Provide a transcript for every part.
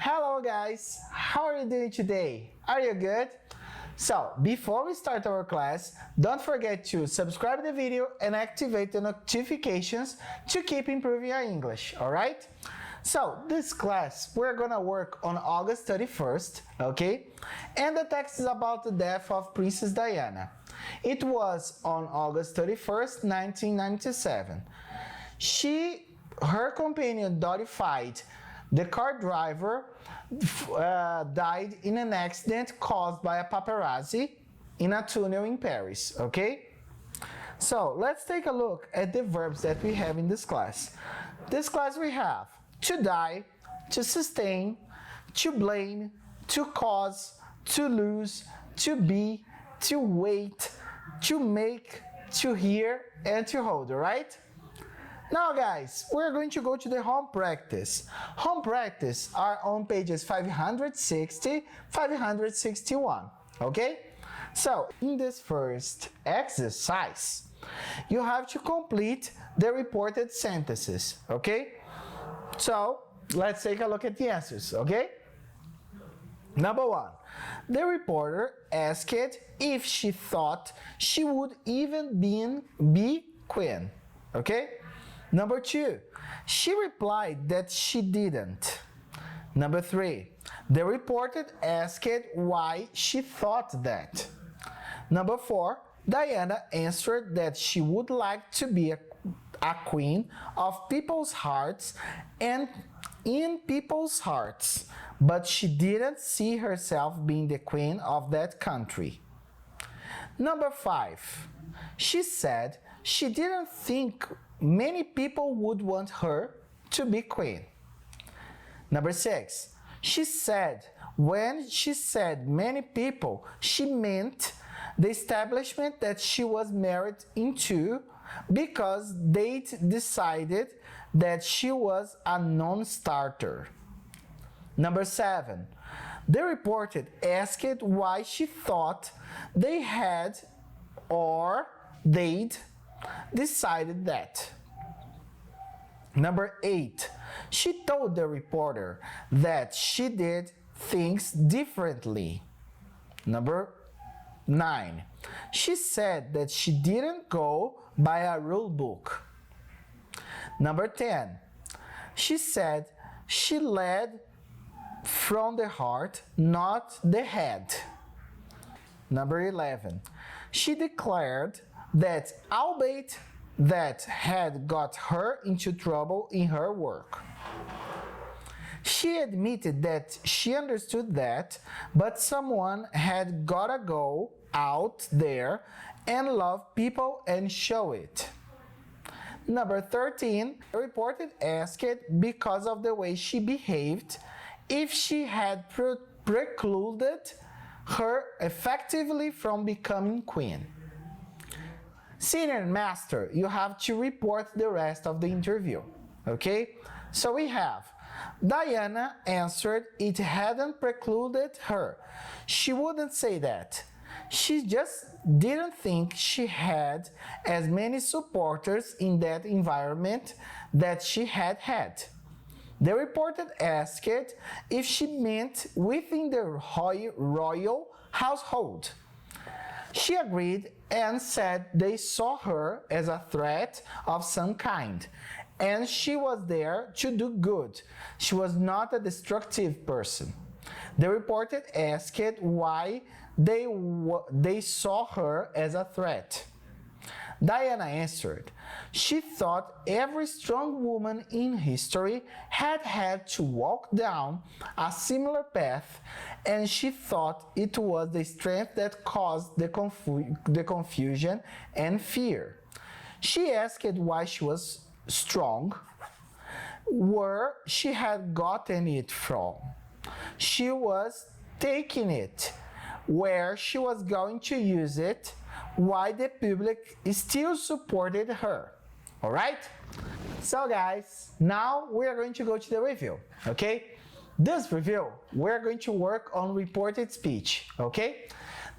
Hello guys, how are you doing today? Are you good? So, before we start our class, don't forget to subscribe the video and activate the notifications to keep improving your English, alright? So, this class, we're gonna work on August 31st, okay? And the text is about the death of Princess Diana. It was on August 31st, 1997. Her companion notified the car driver died in an accident caused by a paparazzi in a tunnel in Paris, okay? So let's take a look at the verbs that we have in this class. This class we have to die, to sustain, to blame, to cause, to lose, to be, to wait, to make, to hear, and to hold, right? Now guys, we're going to go to the home practice. Home practice are on pages 560, 561, okay? So, in this first exercise, you have to complete the reported sentences, okay? So, let's take a look at the answers, okay? Number 1, the reporter asked if she thought she would even be queen, okay? Number 2, she replied that she didn't. Number 3, the reporter asked why she thought that. Number 4, Diana answered that she would like to be a queen of people's hearts and in people's hearts, but she didn't see herself being the queen of that country. Number 5, she said she didn't think many people would want her to be queen. Number 6, she said when she said many people, she meant the establishment that she was married into because they decided that she was a non-starter. Number 7, the reporter asked why she thought they had or they'd decided that. Number 8, she told the reporter that she did things differently. Number 9, she said that she didn't go by a rule book. Number 10, she said she led from the heart, not the head. Number 11, she declared that albeit that had got her into trouble in her work. She admitted that she understood that, but someone had gotta go out there and love people and show it. Number 13, the reporter asked because of the way she behaved if she had precluded her effectively from becoming queen. Senior master, you have to report the rest of the interview, okay? So we have Diana answered it hadn't precluded her. She wouldn't say that. She just didn't think she had as many supporters in that environment that she had had. The reporter asked if she meant within the royal household. She agreed and said they saw her as a threat of some kind, and she was there to do good. She was not a destructive person. The reporter asked why they saw her as a threat. Diana answered, she thought every strong woman in history had to walk down a similar path, and she thought it was the strength that caused the confusion and fear. She asked why she was strong, where she had gotten it from. She was taking it, where she was going to use it, why the public still supported her. Alright? So guys, now we are going to go to the review, okay? This review, we're going to work on reported speech, okay?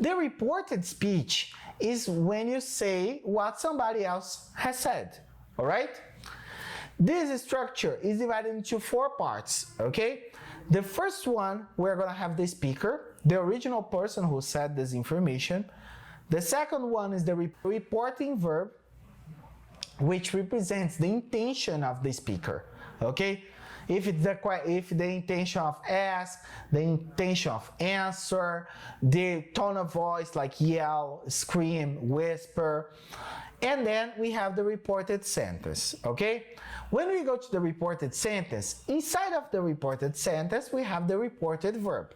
The reported speech is when you say what somebody else has said, alright? This structure is divided into 4 parts, okay? The first one, we're going to have the speaker, the original person who said this information. The second one is the reporting verb, which represents the intention of the speaker, okay? If the intention of ask, the intention of answer, the tone of voice like yell, scream, whisper, and then we have the reported sentence, okay? When we go to the reported sentence, inside of the reported sentence, we have the reported verb.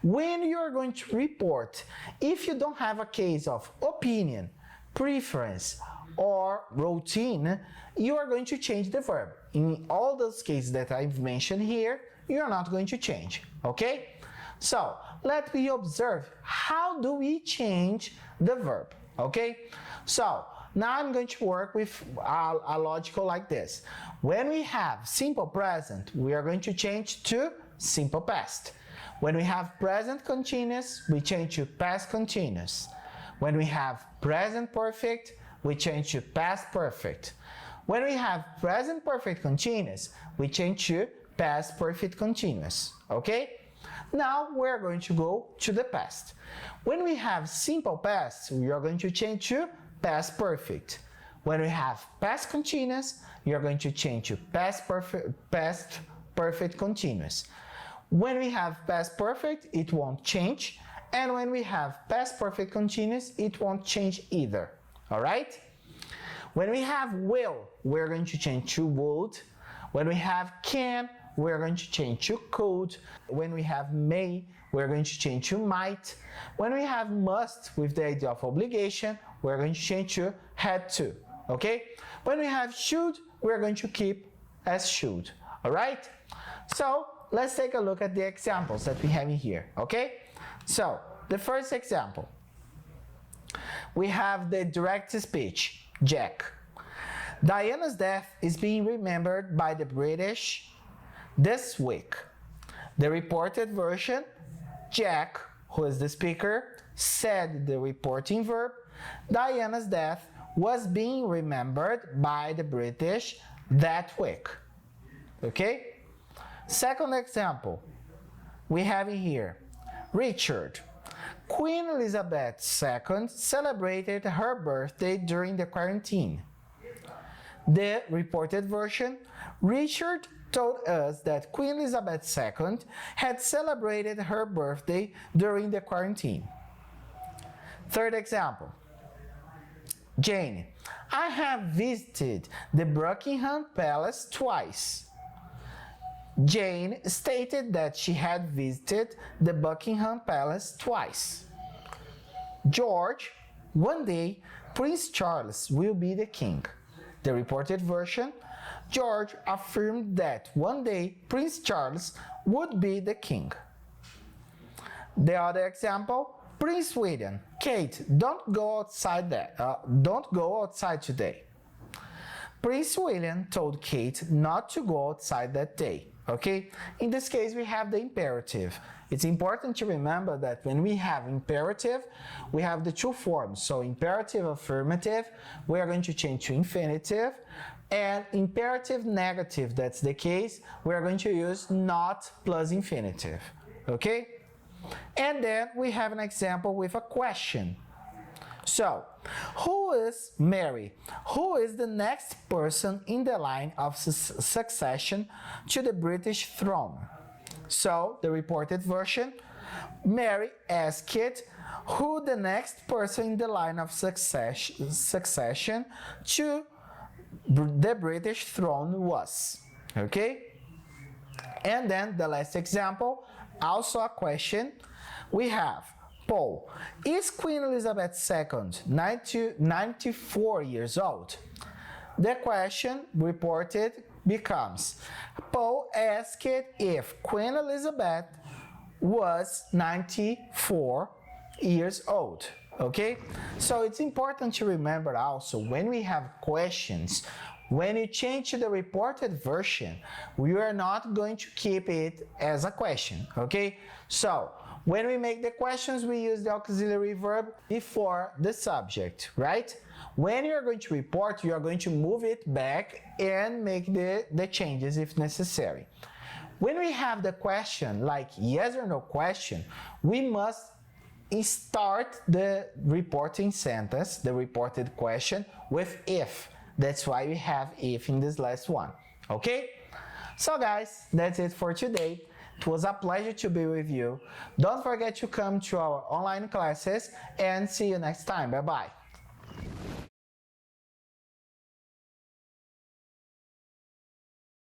When you're going to report, if you don't have a case of opinion, preference, or routine, you are going to change the verb. In all those cases that I've mentioned here, you're not going to change, okay? So, let me observe how do we change the verb, okay? So, now I'm going to work with a logical like this. When we have simple present, we are going to change to simple past. When we have present continuous, we change to past continuous. When we have present perfect, we change to past perfect. When we have present perfect continuous, we change to past perfect continuous, okay? Now we're going to go to the past. When we have simple past, we are going to change to past perfect. When we have past continuous, you're going to change to past perfect continuous. When we have past perfect, it won't change. And when we have past perfect continuous, it won't change either. All right? When we have will, we're going to change to would. When we have can, we're going to change to could. When we have may, we're going to change to might. When we have must with the idea of obligation, we're going to change to had to. Okay? When we have should, we're going to keep as should. All right? So, let's take a look at the examples that we have in here. Okay? So, the first example. We have the direct speech. Jack. Diana's death is being remembered by the British this week. The reported version, Jack, who is the speaker, said the reporting verb, Diana's death was being remembered by the British that week. Okay? Second example, we have in here, Richard. Queen Elizabeth II celebrated her birthday during the quarantine. The reported version, Richard told us that Queen Elizabeth II had celebrated her birthday during the quarantine. Third example, Jane, I have visited the Buckingham Palace twice. Jane stated that she had visited the Buckingham Palace twice. George, one day, Prince Charles will be the king. The reported version, George affirmed that one day Prince Charles would be the king. The other example, Prince William, Kate, don't go outside today. Prince William told Kate not to go outside that day. Okay? In this case, we have the imperative. It's important to remember that when we have imperative, we have the two forms. So imperative affirmative, we are going to change to infinitive. And imperative negative, that's the case, we are going to use not plus infinitive. Okay? And then we have an example with a question. So, who is Mary? Who is the next person in the line of succession to the British throne? So, the reported version, Mary asked who the next person in the line of succession to the British throne was. Okay? And then the last example, also a question, we have Paul, is Queen Elizabeth II 94 years old? The question reported becomes, Paul asked if Queen Elizabeth was 94 years old. Okay? So it's important to remember also when we have questions, when you change to the reported version, we are not going to keep it as a question. Okay? So, when we make the questions, we use the auxiliary verb before the subject, right? When you're going to report, you are going to move it back and make the changes if necessary. when we have the question like yes or no question, we must start the reporting sentence, the reported question, with if. That's why we have if in this last one. Okay? So guys, that's it for today. It was a pleasure to be with you. Don't forget to come to our online classes and see you next time. Bye bye.